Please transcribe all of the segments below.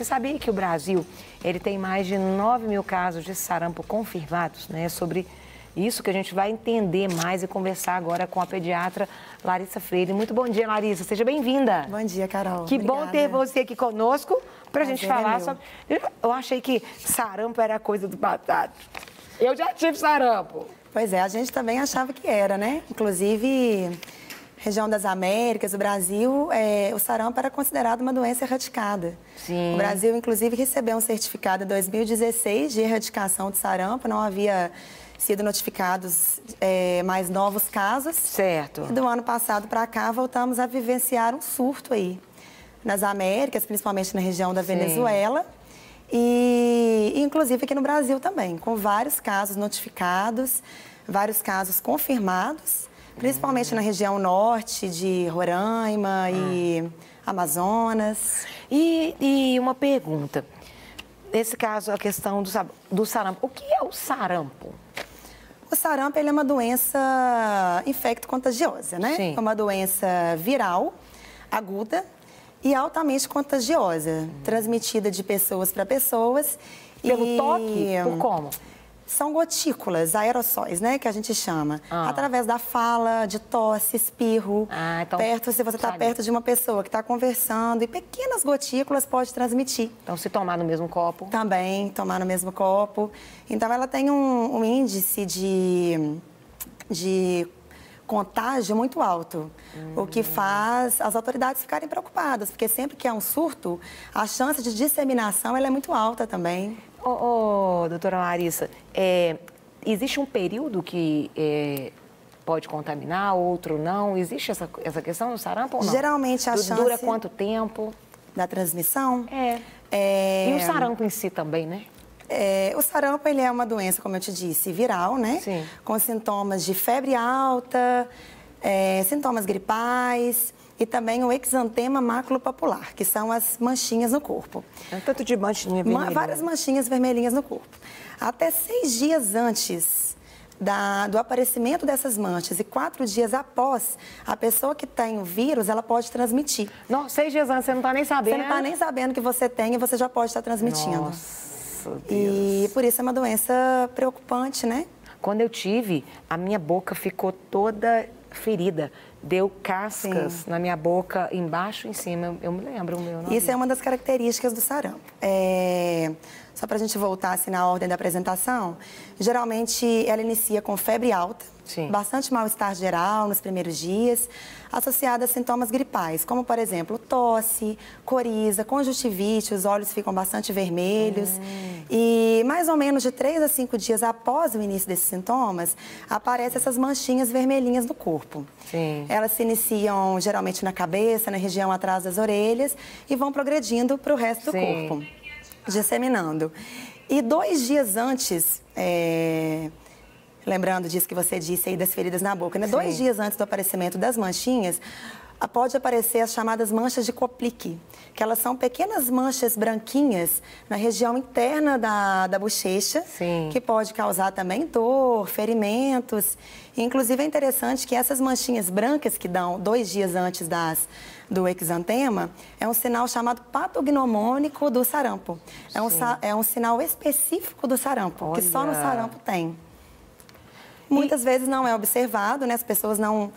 Você sabia que o Brasil ele tem mais de 9 mil casos de sarampo confirmados, né? Sobre isso que a gente vai entender mais e conversar agora com a pediatra Larissa Freire. Muito bom dia, Larissa. Seja bem-vinda. Bom dia, Carol. Que Obrigada. bom ter você aqui conosco para a gente falar meu. sobre... Eu achei que sarampo era coisa do batata. Eu já tive sarampo. Pois é, a gente também achava que era, né? Inclusive, região das Américas, o Brasil, o sarampo era considerado uma doença erradicada. Sim. O Brasil, inclusive, recebeu um certificado em 2016 de erradicação de sarampo, não havia sido notificados mais novos casos. Certo. E do ano passado para cá, voltamos a vivenciar um surto aí nas Américas, principalmente na região da Venezuela. E inclusive aqui no Brasil também, com vários casos notificados, vários casos confirmados, principalmente na região norte de Roraima e Amazonas. E uma pergunta. Nesse caso, a questão do sarampo. O que é o sarampo? O sarampo ele é uma doença infecto-contagiosa, né? Sim. É uma doença viral, aguda e altamente contagiosa, transmitida de pessoas para pessoas. Pelo toque? Por como? São gotículas, aerossóis, né, que a gente chama. Através da fala, de tosse, espirro. Então, se você está perto de uma pessoa que está conversando, e pequenas gotículas pode transmitir. Então, se tomar no mesmo copo? Também, tomar no mesmo copo. Então, ela tem um índice de contágio muito alto, o que faz as autoridades ficarem preocupadas, porque sempre que é um surto, a chance de disseminação ela é muito alta também. Doutora Larissa, existe um período que pode contaminar, outro não? Existe essa questão do sarampo ou não? Geralmente a chance... Dura quanto tempo? Da transmissão? E o sarampo em si também, né? O sarampo ele é uma doença, como eu te disse, viral, né? Sim. Com sintomas de febre alta, sintomas gripais e também o exantema maculopapular, que são as manchinhas no corpo. Tanto de manchinha vermelha. Várias manchinhas vermelhinhas no corpo. Até 6 dias antes do aparecimento dessas manchas e 4 dias após, a pessoa que tem o vírus, ela pode transmitir. Não, 6 dias antes, você não está nem sabendo. Você não está nem sabendo que você tem e você já pode estar transmitindo. Nossa, Deus. E por isso é uma doença preocupante, né? Quando eu tive, a minha boca ficou toda ferida. Deu cascas na minha boca, embaixo e em cima. Eu me lembro o meu nome. Isso é uma das características do sarampo. Só para a gente voltar assim, na ordem da apresentação, geralmente ela inicia com febre alta, bastante mal-estar geral nos primeiros dias, associada a sintomas gripais, como, por exemplo, tosse, coriza, conjuntivite, os olhos ficam bastante vermelhos. E mais ou menos de 3 a 5 dias após o início desses sintomas, aparecem essas manchinhas vermelhinhas no corpo. Elas se iniciam geralmente na cabeça, na região atrás das orelhas e vão progredindo para o resto do corpo, disseminando. E 2 dias antes, lembrando disso que você disse aí das feridas na boca, né? 2 dias antes do aparecimento das manchinhas, pode aparecer as chamadas manchas de Koplick, que elas são pequenas manchas branquinhas na região interna da bochecha, que pode causar também dor, ferimentos. Inclusive é interessante que essas manchinhas brancas que dão 2 dias antes do exantema, é um sinal chamado patognomônico do sarampo. É um sinal específico do sarampo, que só no sarampo tem. Muitas vezes não é observado, né? As pessoas não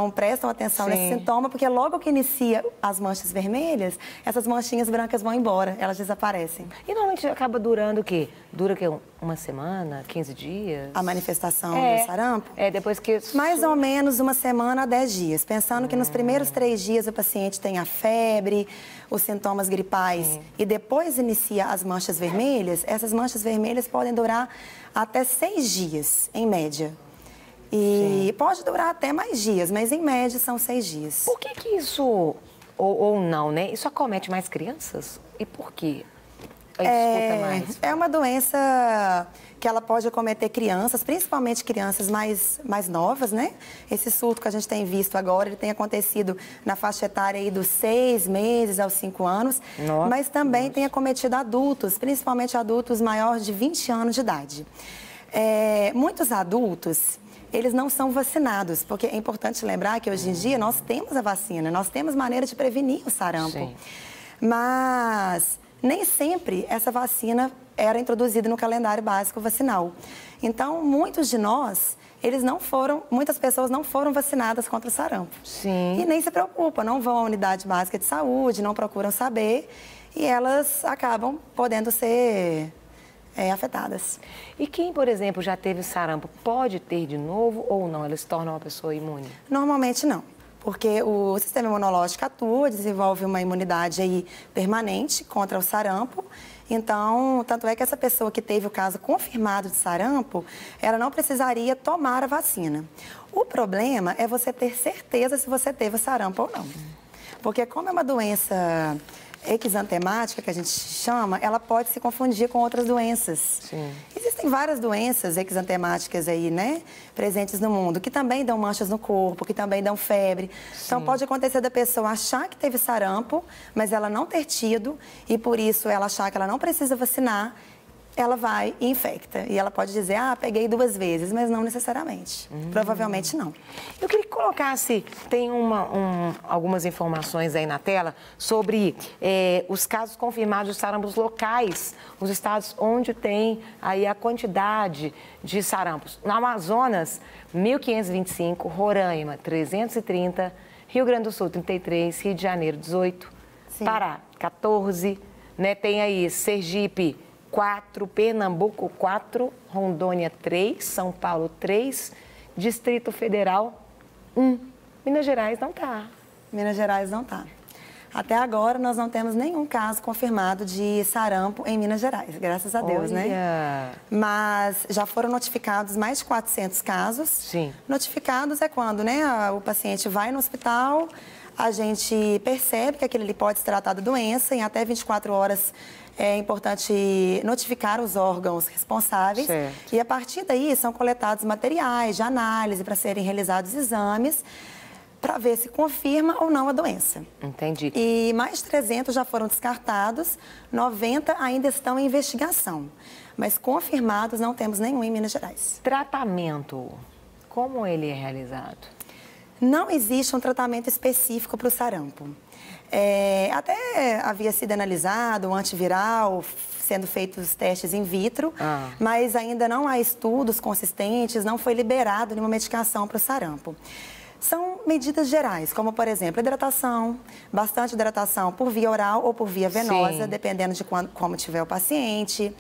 prestam atenção nesse sintoma, porque logo que inicia as manchas vermelhas, essas manchinhas brancas vão embora, elas desaparecem. E normalmente acaba durando o quê? Dura o quê? Uma semana, 15 dias? A manifestação do sarampo? Depois que... Mais ou menos 1 semana a 10 dias. Pensando que nos primeiros 3 dias o paciente tem a febre, os sintomas gripais e depois inicia as manchas vermelhas, essas manchas vermelhas podem durar até 6 dias, em média. E pode durar até mais dias, mas em média são 6 dias. Por que isso, ou não, né? Isso acomete mais crianças? E por quê? É uma doença que ela pode acometer crianças, principalmente crianças mais novas, né? Esse surto que a gente tem visto agora, ele tem acontecido na faixa etária aí dos 6 meses aos 5 anos, mas também tem acometido adultos, principalmente adultos maiores de 20 anos de idade. Muitos adultos, eles não são vacinados, porque é importante lembrar que hoje em dia nós temos a vacina, nós temos maneira de prevenir o sarampo. Mas nem sempre essa vacina era introduzida no calendário básico vacinal. Então, muitas pessoas não foram vacinadas contra o sarampo. Sim. E nem se preocupam, não vão à unidade básica de saúde, não procuram saber e elas acabam podendo ser afetadas. E quem, por exemplo, já teve sarampo, pode ter de novo ou não? Elas se tornam uma pessoa imune? Normalmente não, porque o sistema imunológico atua, desenvolve uma imunidade aí permanente contra o sarampo. Então, tanto é que essa pessoa que teve o caso confirmado de sarampo, ela não precisaria tomar a vacina. O problema é você ter certeza se você teve o sarampo ou não. Porque como é uma doença exantemática, que a gente chama, ela pode se confundir com outras doenças. Sim. Existem várias doenças exantemáticas aí, né, presentes no mundo, que também dão manchas no corpo, que também dão febre. Sim. Então, pode acontecer da pessoa achar que teve sarampo, mas ela não ter tido, e por isso ela achar que ela não precisa vacinar, ela vai e infecta. E ela pode dizer, peguei 2 vezes, mas não necessariamente. Provavelmente não. Eu queria que colocasse, tem algumas informações aí na tela sobre os casos confirmados de sarampos locais, os estados onde tem aí a quantidade de sarampos. No Amazonas, 1.525, Roraima, 330, Rio Grande do Sul, 33, Rio de Janeiro, 18, Sim. Pará, 14, né? Tem aí Sergipe, 4, Pernambuco 4, Rondônia 3, São Paulo 3, Distrito Federal 1. Minas Gerais não está. Minas Gerais não está. Até agora nós não temos nenhum caso confirmado de sarampo em Minas Gerais, graças a Deus, né? Mas já foram notificados mais de 400 casos. Sim. Notificados é quando, né, o paciente vai no hospital, a gente percebe que aquele ali pode se tratar da doença, em até 24 horas é importante notificar os órgãos responsáveis. Certo. E a partir daí são coletados materiais de análise para serem realizados exames para ver se confirma ou não a doença. Entendi. E mais de 300 já foram descartados, 90 ainda estão em investigação. Mas confirmados não temos nenhum em Minas Gerais. Tratamento, como ele é realizado? Não existe um tratamento específico para o sarampo. Até havia sido analisado um antiviral, sendo feitos testes in vitro, mas ainda não há estudos consistentes, não foi liberado nenhuma medicação para o sarampo. São medidas gerais, como, por exemplo, hidratação, bastante hidratação por via oral ou por via venosa, Sim. dependendo de como tiver o paciente.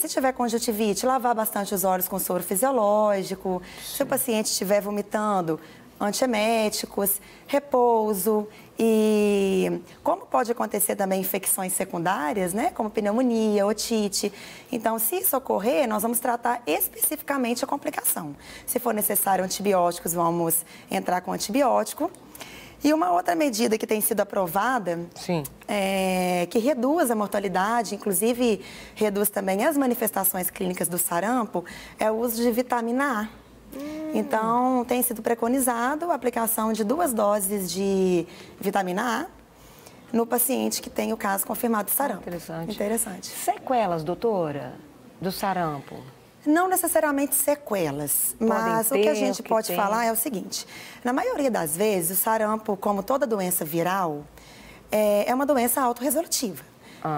Se tiver conjuntivite, lavar bastante os olhos com soro fisiológico. Sim. Se o paciente estiver vomitando, antieméticos, repouso e como pode acontecer também infecções secundárias, né, como pneumonia, otite. Então, se isso ocorrer, nós vamos tratar especificamente a complicação. Se for necessário antibióticos, vamos entrar com antibiótico. E uma outra medida que tem sido aprovada, Sim. Que reduz a mortalidade, inclusive reduz também as manifestações clínicas do sarampo, é o uso de vitamina A. Então, tem sido preconizado a aplicação de 2 doses de vitamina A no paciente que tem o caso confirmado de sarampo. Interessante. Sequelas, doutora, do sarampo? Não necessariamente sequelas, mas o que a gente pode falar é o seguinte. Na maioria das vezes, o sarampo, como toda doença viral, é uma doença autorresolutiva.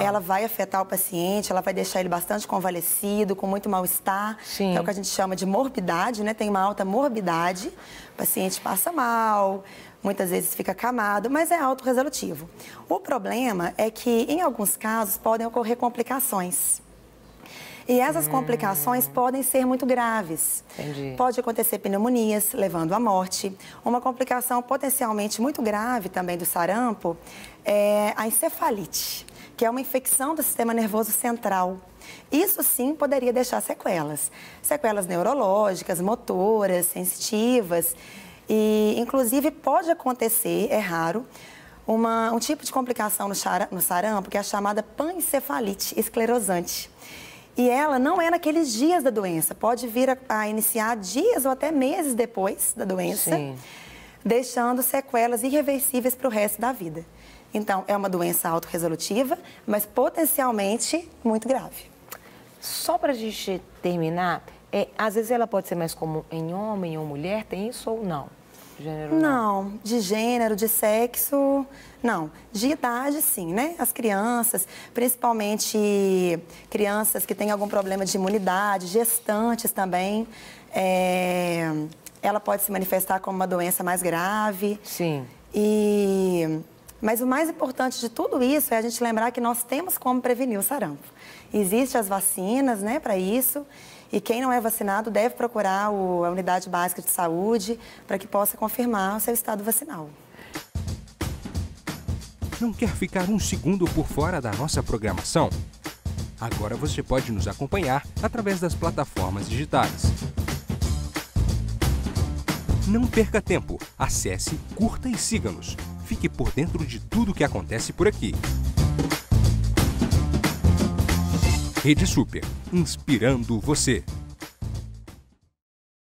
Ela vai afetar o paciente, ela vai deixar ele bastante convalescido, com muito mal-estar, que é o que a gente chama de morbidade, né? Tem uma alta morbidade, o paciente passa mal, muitas vezes fica acamado, mas é autorresolutivo. O problema é que, em alguns casos, podem ocorrer complicações. E essas complicações podem ser muito graves. Entendi. Pode acontecer pneumonias, levando à morte. Uma complicação potencialmente muito grave também do sarampo é a encefalite, que é uma infecção do sistema nervoso central. Isso sim poderia deixar sequelas. Sequelas neurológicas, motoras, sensitivas. E, inclusive, pode acontecer, é raro, um tipo de complicação no sarampo, que é a chamada panencefalite esclerosante. E ela não é naqueles dias da doença, pode vir a iniciar dias ou até meses depois da doença, Sim. deixando sequelas irreversíveis para o resto da vida. Então, é uma doença autorresolutiva, mas potencialmente muito grave. Só para a gente terminar, às vezes ela pode ser mais comum em homem ou mulher, tem isso ou não? de gênero? Não, de gênero, de sexo, não. De idade, sim, né? As crianças, principalmente crianças que têm algum problema de imunidade, gestantes também, ela pode se manifestar como uma doença mais grave. Sim. Mas o mais importante de tudo isso é a gente lembrar que nós temos como prevenir o sarampo. Existem as vacinas, né, para isso. E quem não é vacinado deve procurar a unidade básica de saúde para que possa confirmar o seu estado vacinal. Não quer ficar um segundo por fora da nossa programação? Agora você pode nos acompanhar através das plataformas digitais. Não perca tempo. Acesse, curta e siga-nos. Fique por dentro de tudo o que acontece por aqui. Rede Super, inspirando você.